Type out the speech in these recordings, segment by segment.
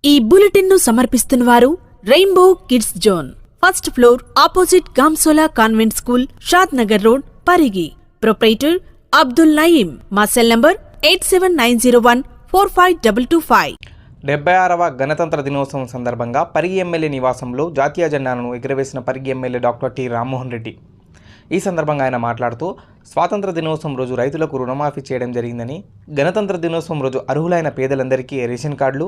ఈ బులెటిన్ ను సమర్పిస్తున్నవారు rainbow kids zone, first floor, opposite గాంసోలా convent school, Shadnagar road, Parigi. Proprietor Abdul Naeem. మా సెల్ నంబర్ 8790145225. 76వ గణతంత్ర దినోత్సవం సందర్భంగా పరిగి ఎమ్మెల్యే నివాసంలో జాతీయ జెండాను ఎగురవేసిన Parigi MLA doctor T Rammohan Reddy. ఈ సందర్భంగా ఆయన మాట్లాడుతూ స్వాతంత్ర దినోత్సవం రోజు రైతులకు రుణమాఫీ చేయడం జరిగిందని, గణతంత్ర దినోత్సవం రోజు అర్హులైన పేదలందరికీ రేషన్ కార్డులు,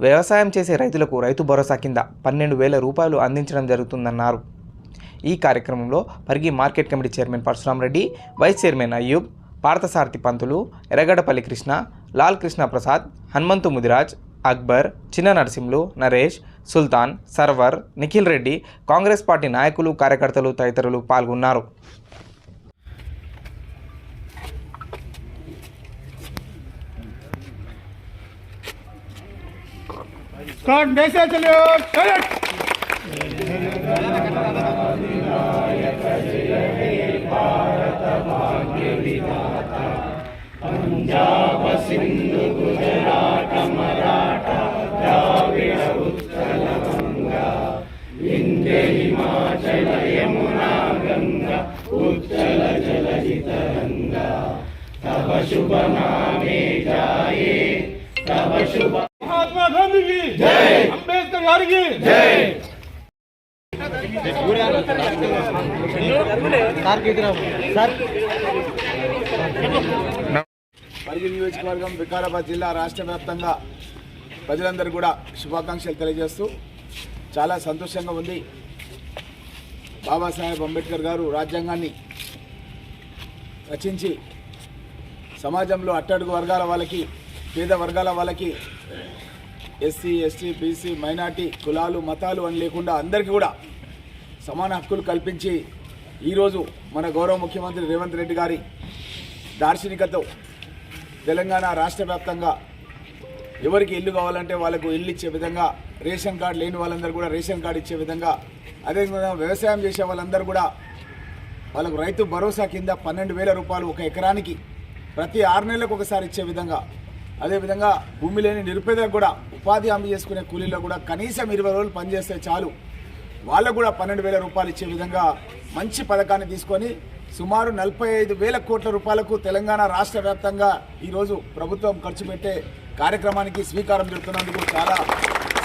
వ్యవసాయం చేసే రైతులకు రైతు భరోసా కింద 12,000 రూపాయలు అందించడం జరుగుతుందన్నారు. ఈ కార్యక్రమంలో Parigi market committee chairman Parashuram Reddy, vice chairman Ayub, Parthasarathi Pantulu, Erragaddapalli Krishna, Lal Krishna Prasad, Hanumanthu Mudiraj, Akbar, Chinna Narasimhulu, Naresh, Sultan, Sarvar, Nikhil Reddy, Congress party నాయకులు, కార్యకర్తలు తదితరులు పాల్గొన్నారు. పంజాబ సింధు గుజరాట మరాఠ ద్రావిడ ఉత్కల గంగా వింధ్య హిమాచల యమునా గంగా ఉజ్జల జలధి తరంగా తవ శుభ నామే జాయే తవ శుభ. మహాత్మా గాంధీకి జై, అంబేద్కర్ గారికి జై. పరిగి నియోజకవర్గం, వికారాబాద్ జిల్లా రాష్ట్ర వ్యాప్తంగా ప్రజలందరూ కూడా శుభాకాంక్షలు తెలియజేస్తూ చాలా సంతోషంగా ఉంది. బాబాసాహెబ్ అంబేద్కర్ గారు రాజ్యాంగాన్ని రచించి సమాజంలో అట్టడుగు వర్గాల వాళ్ళకి, పేద వర్గాల వాళ్ళకి, ఎస్సీ, ఎస్టీ, బీసీ, మైనార్టీ, కులాలు, మతాలు అని లేకుండా అందరికీ కూడా సమాన హక్కులు కల్పించి ఈరోజు మన గౌరవ ముఖ్యమంత్రి రేవంత్ రెడ్డి గారి దార్శనికతో తెలంగాణ రాష్ట్ర వ్యాప్తంగా ఎవరికి ఇల్లు కావాలంటే వాళ్ళకు ఇల్లు ఇచ్చే విధంగా, రేషన్ కార్డు లేని వాళ్ళందరూ కూడా రేషన్ కార్డు ఇచ్చే విధంగా, అదేవిధంగా వ్యవసాయం చేసే వాళ్ళందరూ కూడా వాళ్ళకు రైతు భరోసా కింద 12,000 రూపాయలు ఒక ఎకరానికి ప్రతి 6 నెలలకు ఒకసారి ఇచ్చే విధంగా, అదేవిధంగా భూమి లేని నిరుపేదలకు కూడా ఉపాధి హామీ చేసుకునే కూలీలకు కూడా కనీసం 20 రోజులు పనిచేస్తే చాలు వాళ్ళకు కూడా 12,000 రూపాయలు ఇచ్చే విధంగా మంచి పథకాన్ని తీసుకొని సుమారు 45,000 కోట్ల రూపాయలకు తెలంగాణ రాష్ట్ర వ్యాప్తంగా ఈరోజు ప్రభుత్వం ఖర్చు పెట్టే కార్యక్రమానికి శ్రీకారం చుడుతున్నందుకు చాలా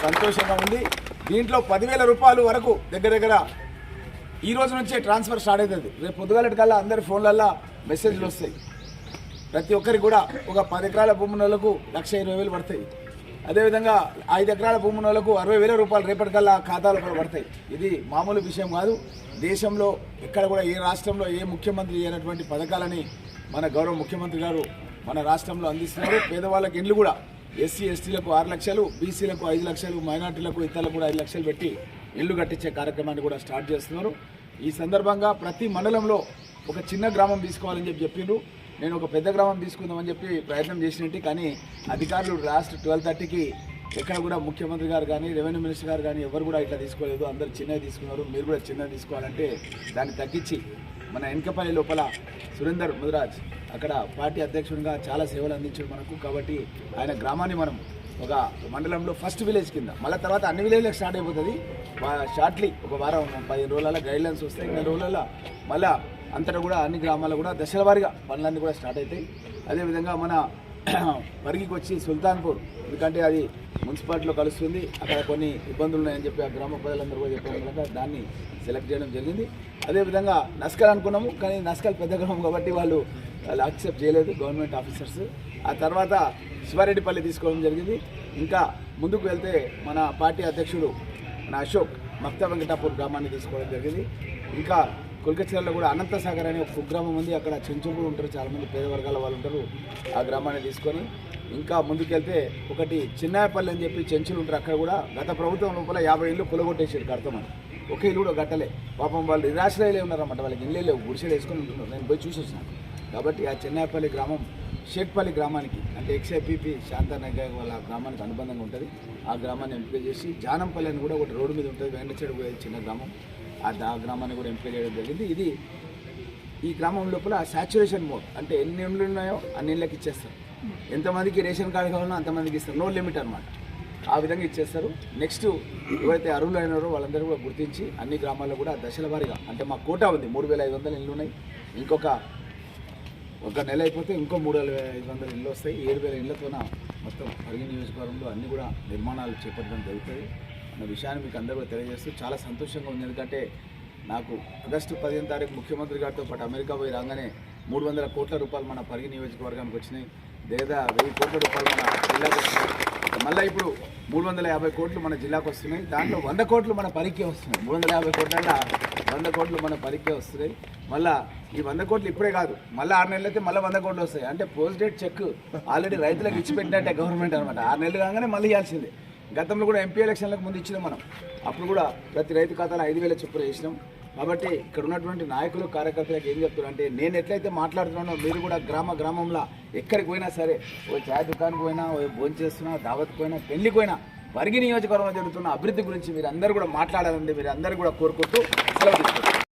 సంతోషంగా ఉంది. దీంట్లో 10,000 రూపాయలు వరకు దగ్గర ఈ రోజు నుంచే ట్రాన్స్ఫర్ స్టార్ట్ అవుతుంది. రేపు పొద్దుగాలటికల్లా అందరి ఫోన్లల్లో మెసేజ్లు వస్తాయి. ప్రతి ఒక్కరికి కూడా ఒక 10 ఎకరాల భూమి ఉన్న వాళ్ళకు 1,20,000 పడతాయి. అదేవిధంగా 5 ఎకరాల భూమి ఉన్న వాళ్ళకు 60,000 రూపాయలు రేపటికల్లా ఖాతాలో పడతాయి. ఇది మామూలు విషయం కాదు. దేశంలో ఎక్కడ కూడా ఏ రాష్ట్రంలో ఏ ముఖ్యమంత్రి అయినటువంటి పథకాలని మన గౌరవ ముఖ్యమంత్రి గారు మన రాష్ట్రంలో అందిస్తున్నారు. పేదవాళ్ళకి ఇండ్లు కూడా ఎస్సీ, ఎస్టీలకు 6 లక్షలు, బీసీలకు 5 లక్షలు, మైనార్టీలకు, ఇతరులకు కూడా 5 లక్షలు పెట్టి ఇల్లు కట్టించే కార్యక్రమాన్ని కూడా స్టార్ట్ చేస్తున్నారు. ఈ సందర్భంగా ప్రతి మండలంలో ఒక చిన్న గ్రామం తీసుకోవాలని చెప్పిండ్రు. నేను ఒక పెద్ద గ్రామం తీసుకుందామని చెప్పి ప్రయత్నం చేసినట్టు, కానీ అధికారులు లాస్ట్ 12:30కి ఎక్కడ కూడా ముఖ్యమంత్రి గారు కానీ, రెవెన్యూ మినిస్టర్ గారు కానీ ఎవరు కూడా ఇట్లా తీసుకోలేదు. అందరు చిన్నవి తీసుకున్నారు. మీరు కూడా చిన్నవి తీసుకోవాలంటే దాన్ని తగ్గించి మన ఎన్కపల్లి లోపల సురేందర్ ముదిరాజ్ అక్కడ పార్టీ అధ్యక్షుడిగా చాలా సేవలు అందించాడు మనకు. కాబట్టి ఆయన గ్రామాన్ని మనం ఒక మండలంలో ఫస్ట్ విలేజ్ కింద, మళ్ళీ తర్వాత అన్ని విలేజ్లకు స్టార్ట్ అయిపోతుంది. షార్ట్లీ ఒక వారం 15 రోజులలో గైడ్లైన్స్ వస్తాయి. 2 రోజులలో మళ్ళీ అంతటా కూడా అన్ని గ్రామాల్లో కూడా దశల వారీగా పనులన్నీ కూడా స్టార్ట్ అవుతాయి. అదేవిధంగా మన పరిగికి వచ్చి సుల్తాన్పూర్, ఎందుకంటే అది మున్సిపాలిటీలో కలుస్తుంది, అక్కడ కొన్ని ఇబ్బందులు ఉన్నాయని చెప్పి ఆ గ్రామ ప్రజలందరూ కూడా చెప్పడం వల్ల దాన్ని సెలెక్ట్ చేయడం జరిగింది. అదేవిధంగా నస్కల్ అనుకున్నాము, కానీ నస్కల్ పెద్ద గ్రామం కాబట్టి వాళ్ళు యాక్సెప్ట్ చేయలేదు గవర్నమెంట్ ఆఫీసర్స్. ఆ తర్వాత శివారెడ్డిపల్లి తీసుకోవడం జరిగింది. ఇంకా ముందుకు వెళ్తే మన పార్టీ అధ్యక్షుడు మన అశోక్ మక్తా వెంకటాపూర్ గ్రామాన్ని తీసుకోవడం జరిగింది. ఇంకా కొల్కచర్లలో కూడా అనంతసాగర్ అనే ఒక కుగ్రామం ఉంది, అక్కడ చెంచులు ఉంటారు, చాలామంది పేద వర్గాల వాళ్ళు ఉంటారు. ఆ గ్రామాన్ని తీసుకొని ఇంకా ముందుకెళ్తే ఒకటి చిన్నాయపల్లి అని చెప్పి చెంచులు ఉంటారు, అక్కడ కూడా గత ప్రభుత్వం లోపల 50 ఇళ్ళు కులగొట్టేసారు కడతామని. ఒక ఇల్లు కూడా కట్టలే. పాపం వాళ్ళు నిరాశ్రయలే ఉన్నారన్నమాట, వాళ్ళకి ఇళ్ళే లేవు, గుడిసెలు వేసుకొని ఉంటున్నారు. నేను పోయి చూసి వచ్చినాను. కాబట్టి ఆ చిన్నాయపల్లి గ్రామం షేక్పల్లి గ్రామానికి, అంటే ఎక్స్ఐపిపి శాంతానగర్ వాళ్ళ గ్రామానికి అనుబంధంగా ఉంటుంది. ఆ గ్రామాన్ని ఎంపిక చేసి జానంపల్లి అని కూడా ఒకటి రోడ్డు మీద ఉంటుంది, వెంకటచెడు చిన్న గ్రామం, ఆ గ్రామాన్ని కూడా ఎంపిక చేయడం జరిగింది. ఇది ఈ గ్రామం లోపల సాచ్యురేషన్ మోడ్, అంటే ఎన్ని ఇండ్లు ఉన్నాయో అన్ని ఇళ్ళకి ఇచ్చేస్తారు. ఎంతమందికి రేషన్ కార్డు కావాలన్నా అంతమందికి ఇస్తారు, నో లిమిట్ అనమాట. ఆ విధంగా ఇచ్చేస్తారు. నెక్స్ట్ ఎవరైతే అర్హులైనారో వాళ్ళందరూ కూడా గుర్తించి అన్ని గ్రామాల్లో కూడా దశల వారీగా, అంటే మా కోటా ఉంది 3,500 ఇళ్ళు ఉన్నాయి, ఒక నెల అయిపోతే ఇంకో 3,500 ఇళ్ళు వస్తాయి. 7,000 ఇళ్లతోన మొత్తం పరిగి నియోజకవర్గంలో అన్ని కూడా నిర్మాణాలు చేపట్టడం జరుగుతుంది అన్న విషయాన్ని మీకు అందరూ కూడా తెలియజేస్తూ చాలా సంతోషంగా ఉంది. ఎందుకంటే నాకు ఆగస్టు 15వ తారీఖు ముఖ్యమంత్రి గారితో పాటు అమెరికా పోయి రాగానే 300 కోట్ల రూపాయలు మన పరిగి నియోజకవర్గానికి వచ్చినాయి, లేదా 1000 కోట్ల రూపాయలు మన జిల్లాకు వస్తున్నాయి. మళ్ళీ ఇప్పుడు 350 కోట్లు మన జిల్లాకు వస్తున్నాయి. దాంట్లో 100 కోట్లు మన పరికే వస్తున్నాయి. 350 కోట్ల 100 కోట్లు మన పరికే వస్తున్నాయి. మళ్ళీ ఈ 100 కోట్లు ఇప్పుడే కాదు, మళ్ళీ 6 నెలలు అయితే మళ్ళీ 100 కోట్లు వస్తాయి. అంటే పోస్ట్ డేట్ చెక్ ఆల్రెడీ రైతులకు ఇచ్చిపెట్టినట్టే గవర్నమెంట్ అనమాట. 6 నెలలు కాగానే మళ్ళీ ఇవ్వాల్సిందే. గతంలో కూడా ఎంపీ ఎలక్షన్లకు ముందు ఇచ్చినాం మనం, అప్పుడు కూడా ప్రతి రైతు ఖాతాలో 5,000 చొప్పున వేసినాం. కాబట్టి ఇక్కడ ఉన్నటువంటి నాయకులు కార్యకర్తలకు ఏం చెప్తున్నారంటే, నేను ఎట్లయితే మాట్లాడుతున్నానో మీరు కూడా గ్రామంలో ఎక్కడికి పోయినా సరే, ఓ చాయ్ దుకాణానికి పోయినా, ఓ భోజనం చేస్తున్నా, దావత్కి పోయినా, పెళ్లికి పోయినా, పరిగి నియోజకవర్గంలో జరుగుతున్న అభివృద్ధి గురించి మీరు అందరూ కూడా మాట్లాడాలండి. మీరు అందరూ కూడా కోరుకుంటూ సెలవు తీసుకుంటారు.